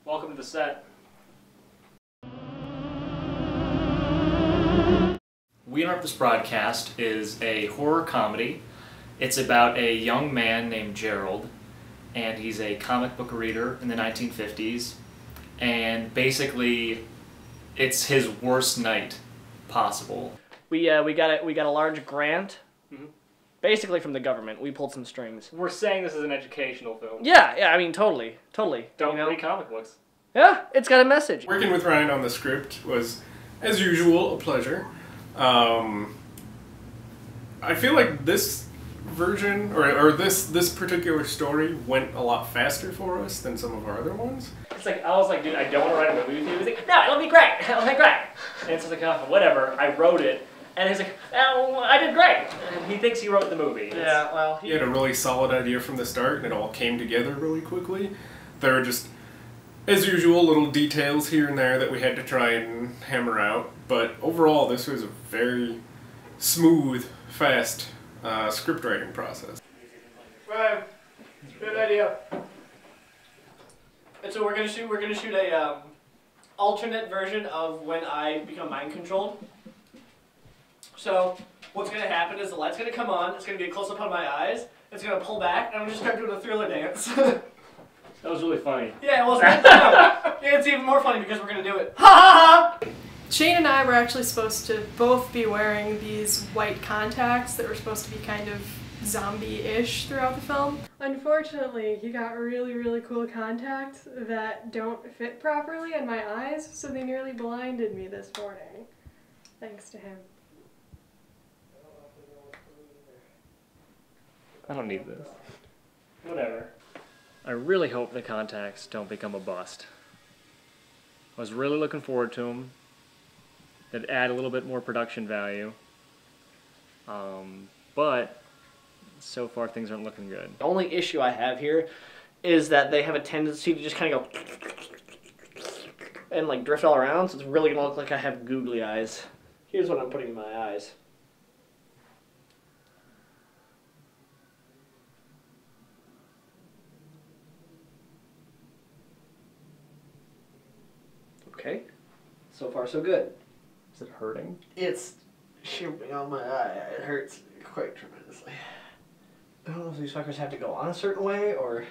Welcome to the set. We Interrupt This Broadcast is a horror comedy. It's about a young man named Gerald, and he's a comic book reader in the 1950s, and basically it's his worst night possible. We got a large grant, basically from the government. We pulled some strings. We're saying this is an educational film. Yeah, I mean, totally. Don't read comic books. Yeah, it's got a message. Working with Ryan on the script was, as usual, a pleasure. I feel like this version, or this particular story went a lot faster for us than some of our other ones. It's like, I was like, dude, I don't want to write a movie with you. He's like, no, it'll be great. It'll be great. And it's like, oh, whatever. I wrote it. And he's like, oh, I did great. And he thinks he wrote the movie. Yeah, well, He had a really solid idea from the start, and it all came together really quickly. There were just, as usual, little details here and there that we had to try and hammer out. But overall, this was a very smooth, fast script writing process. Right, good idea. And so we're gonna shoot a alternate version of when I become mind controlled. So what's gonna happen is the light's gonna come on. It's gonna be a close up on my eyes. It's gonna pull back, and I'm gonna start doing a Thriller dance. That was really funny. Yeah, it was. Yeah, it's even more funny because we're gonna do it. Ha ha ha! Shane and I were actually supposed to both be wearing these white contacts that were supposed to be kind of zombie-ish throughout the film. Unfortunately, he got really, really cool contacts that don't fit properly in my eyes, so they nearly blinded me this morning. Thanks to him. I don't need this. Whatever. I really hope the contacts don't become a bust. I was really looking forward to them. They'd add a little bit more production value. But so far things aren't looking good. The only issue I have here is that they have a tendency to just kind of go and like drift all around, so it's really gonna look like I have googly eyes. Here's what I'm putting in my eyes. Okay, so far so good. Is it hurting? It's shimmering on my eye. It hurts quite tremendously. I don't know if these fuckers have to go on a certain way or...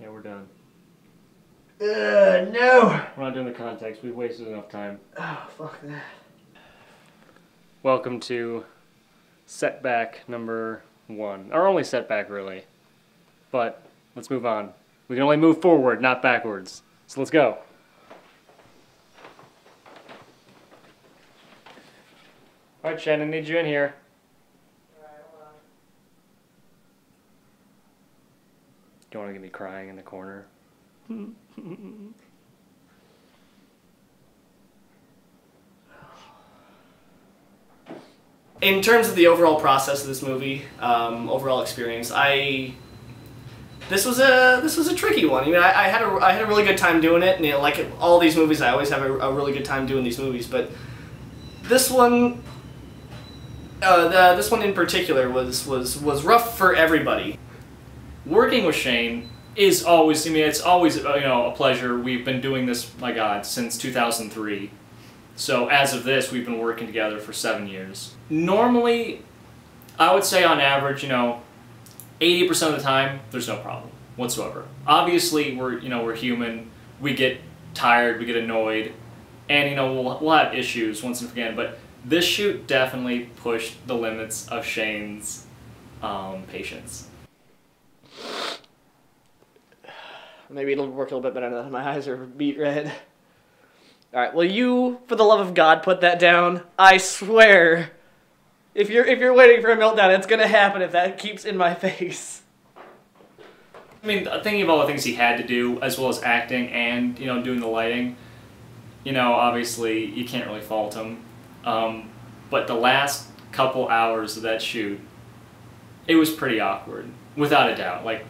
Yeah, we're done. No! We're not doing the contacts. We've wasted enough time. Oh, fuck that. Welcome to setback number 1. Our only setback, really. But let's move on. We can only move forward, not backwards. So let's go. Alright, Shannon, need you in here. Alright, hold on. Do you want to get me crying in the corner? In terms of the overall process of this movie, overall experience, this was a tricky one. I mean, I had a really good time doing it, and you know, like all these movies, I always have a really good time doing these movies. But this one, this one in particular was rough for everybody. Working with Shane is always, I mean, it's always, you know, a pleasure. We've been doing this, my God, since 2003. So as of this, we've been working together for 7 years. Normally, I would say on average, you know, 80% of the time, there's no problem whatsoever. Obviously, we're human. We get tired, we get annoyed, and you know, we'll have issues once and again. But this shoot definitely pushed the limits of Shane's patience. Maybe it'll work a little bit better now that my eyes are beet red. Alright, will you, for the love of God, put that down? I swear. If you're waiting for a meltdown, it's gonna happen if that keeps in my face. I mean, thinking of all the things he had to do, as well as acting and, you know, doing the lighting, you know, obviously you can't really fault him. But the last couple hours of that shoot, it was pretty awkward, without a doubt. Like,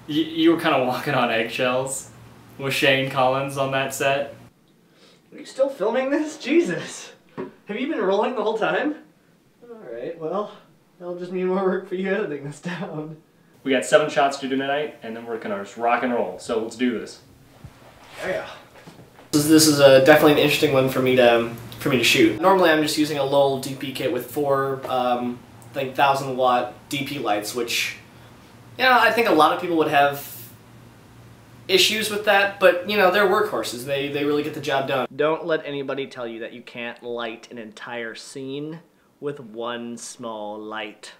you were kind of walking on eggshells with Shane Collins on that set. Are you still filming this? Jesus. Have you been rolling the whole time? Alright, well, that'll just mean more work for you editing this down. We got 7 shots to do tonight, and then we're gonna just rock and roll. So let's do this. Yeah. This is definitely an interesting one for me to shoot. Normally, I'm just using a low DP kit with 4 like 1,000-watt DP lights, which, you know, I think a lot of people would have issues with that, but you know, they're workhorses. They really get the job done. Don't let anybody tell you that you can't light an entire scene with one small light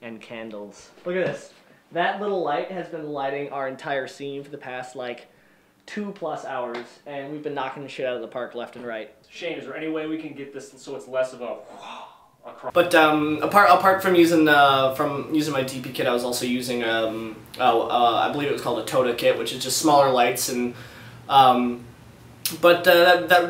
and candles. Look at this. That little light has been lighting our entire scene for the past like 2+ hours, and we've been knocking the shit out of the park left and right. Shane, is there any way we can get this so it's less of a But apart from using my DP kit, I was also using I believe it was called a Toda kit, which is just smaller lights, and that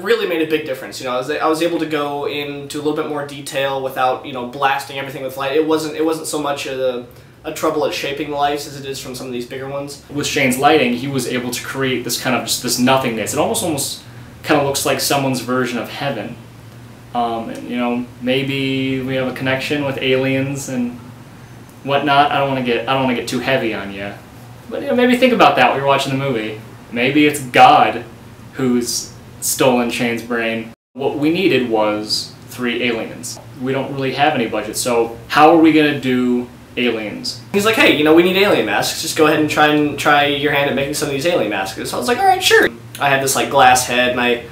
really made a big difference. You know, I was able to go into a little bit more detail without, you know, blasting everything with light. It wasn't so much a trouble at shaping the lights as it is from some of these bigger ones. With Shane's lighting, he was able to create this kind of just this nothingness. It almost kind of looks like someone's version of heaven. And, you know, maybe we have a connection with aliens and whatnot. I don't want to get too heavy on you, but you know, maybe think about that while you're watching the movie. Maybe it's God who's stolen Shane's brain. What we needed was 3 aliens. We don't really have any budget, so how are we gonna do aliens? He's like, hey, you know, we need alien masks. Just go ahead and try your hand at making some of these alien masks. So I was like, all right, sure. I had this like glass head, and I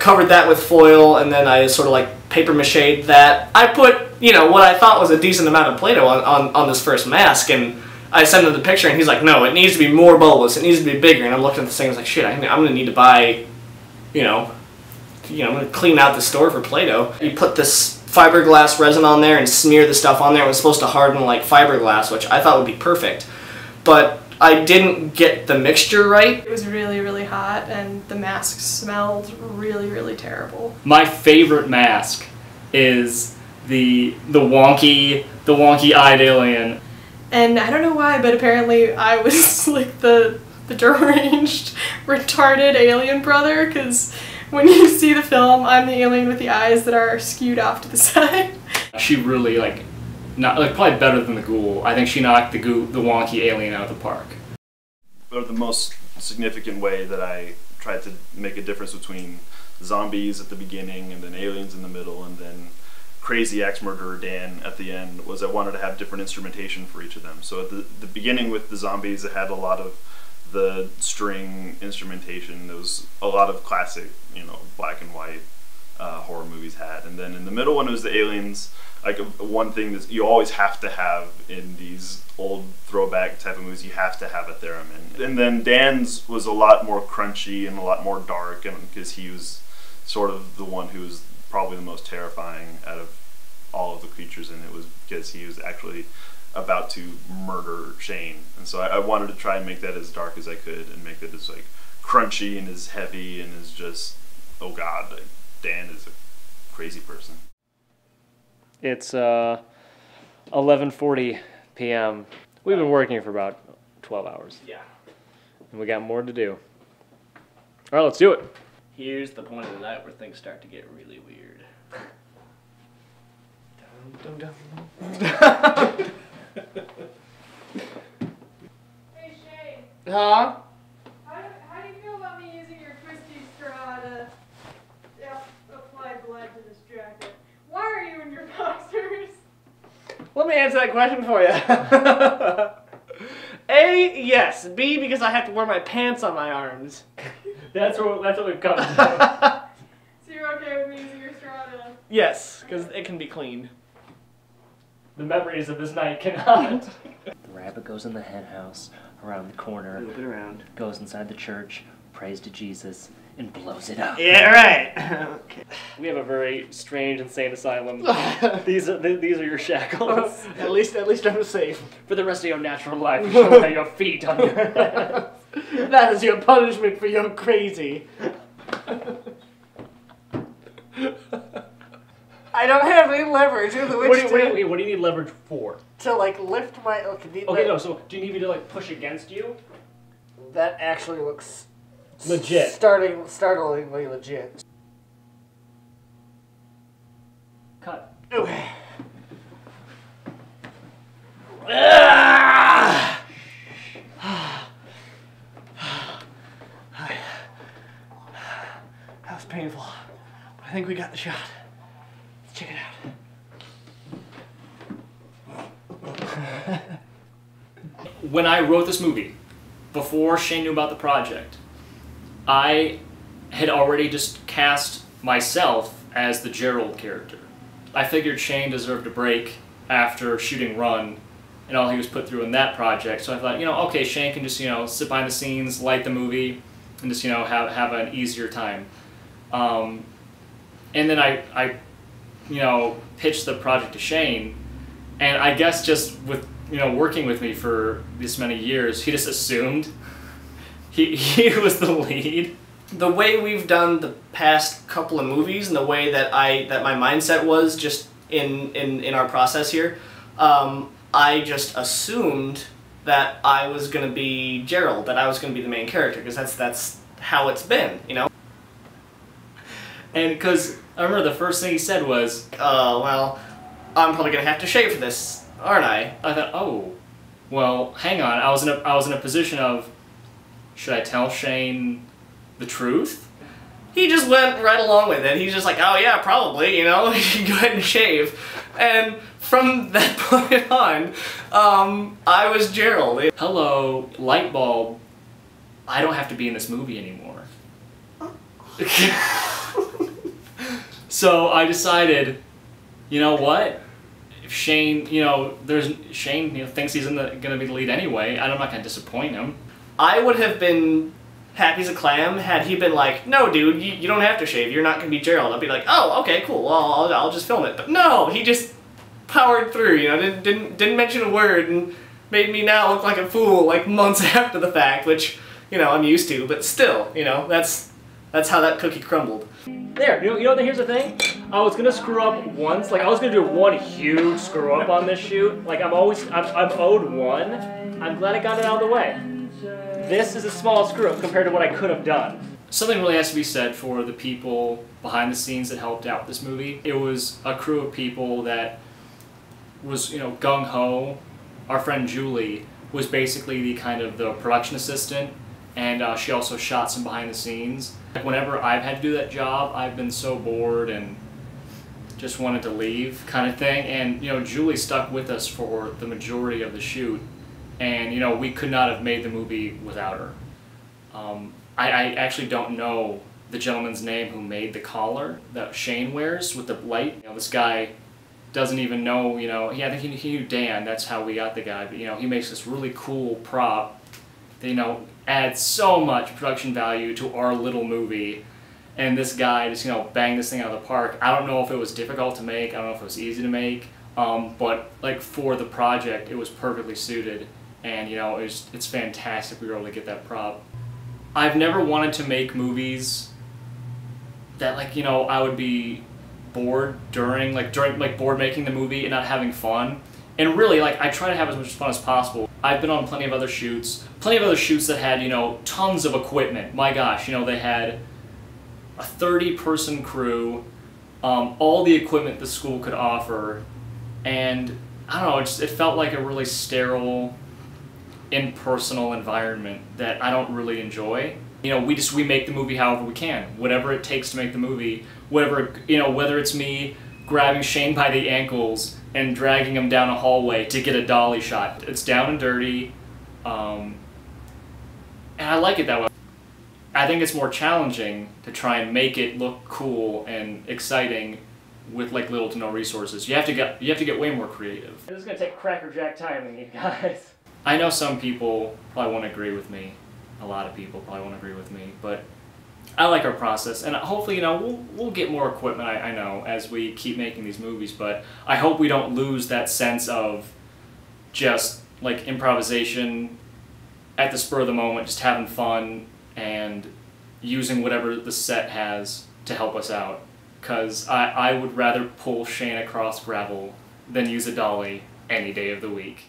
covered that with foil, and then I sort of like paper mache'd that. I put, you know, what I thought was a decent amount of Play-Doh on this first mask, and I sent him the picture, and he's like, no, it needs to be more bulbous, it needs to be bigger. And I'm looking at this thing, I was like, shit, I'm gonna need to buy, I'm gonna clean out the store for Play-Doh. You put this fiberglass resin on there and smear the stuff on there. It was supposed to harden like fiberglass, which I thought would be perfect, but I didn't get the mixture right. It was really, really hot, and the mask smelled really, really terrible. My favorite mask is the wonky-eyed alien. And I don't know why, but apparently I was like the deranged, retarded alien brother, because when you see the film, I'm the alien with the eyes that are skewed off to the side. She really probably better than the ghoul. I think she knocked the wonky alien out of the park. But the most significant way that I tried to make a difference between zombies at the beginning and then aliens in the middle and then crazy axe murderer Dan at the end was I wanted to have different instrumentation for each of them. So at the beginning with the zombies, it had a lot of the string instrumentation. There was a lot of classic, black and white horror movies had. And then in the middle one, it was the aliens. Like one thing that you always have to have in these old throwback type of movies, you have to have a theremin. And then Dan's was a lot more crunchy and a lot more dark, and because he was sort of the one who was probably the most terrifying out of all of the creatures, and it was because he was actually about to murder Shane. And so I wanted to try and make that as dark as I could and make it as like crunchy and as heavy and as just, oh god, like, Dan is a crazy person. It's 11:40 p.m. We've been working for about 12 hours. Yeah. And we got more to do. All right, let's do it. Here's the point of the night where things start to get really weird. Dum, dum, dum. Hey Shane, Huh? how do you feel about me using your twisty straw to apply blood to this jacket? Why are you in your boxers? Let me answer that question for you. A, yes. B, because I have to wear my pants on my arms. That's what we've come to. So you're okay with me using your straw to... Yes, because it can be cleaned. The memories of this night cannot. The rabbit goes in the hen house, around the corner, Loop it around. goes inside the church, prays to Jesus, and blows it up. Yeah, right. Okay. We have a very strange, insane asylum. These are your shackles. At least I'm safe. For the rest of your natural life, you shall have your feet on your head. That is your punishment for your crazy. I don't have any leverage. What do you need leverage for? To like lift my... Okay, No, so do you need me to like push against you? That actually looks... Legit. Startlingly legit. Cut. Okay. That was painful, but I think we got the shot. Let's check it out. When I wrote this movie, before Shane knew about the project, I had already just cast myself as the Gerald character. I figured Shane deserved a break after shooting Run and all he was put through in that project, so I thought, okay, Shane can just, sit behind the scenes, light the movie, and just, have an easier time. And then I pitched the project to Shane, and I guess just with, working with me for this many years, he just assumed he was the lead. The way we've done the past couple of movies and the way that my mindset was just in our process here, I just assumed that I was going to be Gerald, that I was going to be the main character, because that's how it's been, And because I remember the first thing he said was, well, I'm probably going to have to shave for this, aren't I? I thought, oh, well, hang on. I was in a position of, should I tell Shane the truth? He just went right along with it. He's just like, oh yeah, probably, you should go ahead and shave. And from that point on, I was Gerald. Hello, light bulb. I don't have to be in this movie anymore. So I decided, you know what? If Shane, Shane, thinks he's gonna be the lead anyway, I'm not gonna disappoint him. I would have been happy as a clam had he been like, no dude, you don't have to shave, you're not gonna be Gerald. I'd be like, oh, okay, cool, well, I'll just film it. But no, he just powered through, didn't mention a word and made me now look like a fool like months after the fact, which, I'm used to, but still, that's how that cookie crumbled. There, here's the thing? I was gonna screw up once, I was gonna do one huge screw up on this shoot. I'm owed one. I'm glad I got it out of the way. This is a small screw up compared to what I could have done. Something really has to be said for the people behind the scenes that helped out this movie. It was a crew of people that was, gung-ho. Our friend Julie was basically the production assistant, and she also shot some behind the scenes. Whenever I've had to do that job, I've been so bored and just wanted to leave kind of thing. And, Julie stuck with us for the majority of the shoot. And, we could not have made the movie without her. I actually don't know the gentleman's name who made the collar that Shane wears with the light. This guy doesn't even know, I think he knew Dan, that's how we got the guy. But, he makes this really cool prop that, adds so much production value to our little movie. And this guy just, banged this thing out of the park. I don't know if it was difficult to make, I don't know if it was easy to make, but for the project, it was perfectly suited. And, it's fantastic we were able to get that prop. I've never wanted to make movies that, I would be bored during bored making the movie and not having fun. And really, I try to have as much fun as possible. I've been on plenty of other shoots that had, tons of equipment. My gosh, they had a 30-person crew, all the equipment the school could offer, and I don't know, it felt like a really sterile, impersonal environment that I don't really enjoy. We make the movie however we can, whatever it takes to make the movie, whether it's me grabbing Shane by the ankles and dragging him down a hallway to get a dolly shot. It's down and dirty, and I like it that way. I think it's more challenging to try and make it look cool and exciting with little to no resources. You have to get way more creative. This is gonna take crackerjack time, you guys. I know some people probably won't agree with me. A lot of people probably won't agree with me, but I like our process, and hopefully, we'll get more equipment, I know, as we keep making these movies, but I hope we don't lose that sense of just, improvisation at the spur of the moment, just having fun, and using whatever the set has to help us out. Because I would rather pull Shane across gravel than use a dolly any day of the week.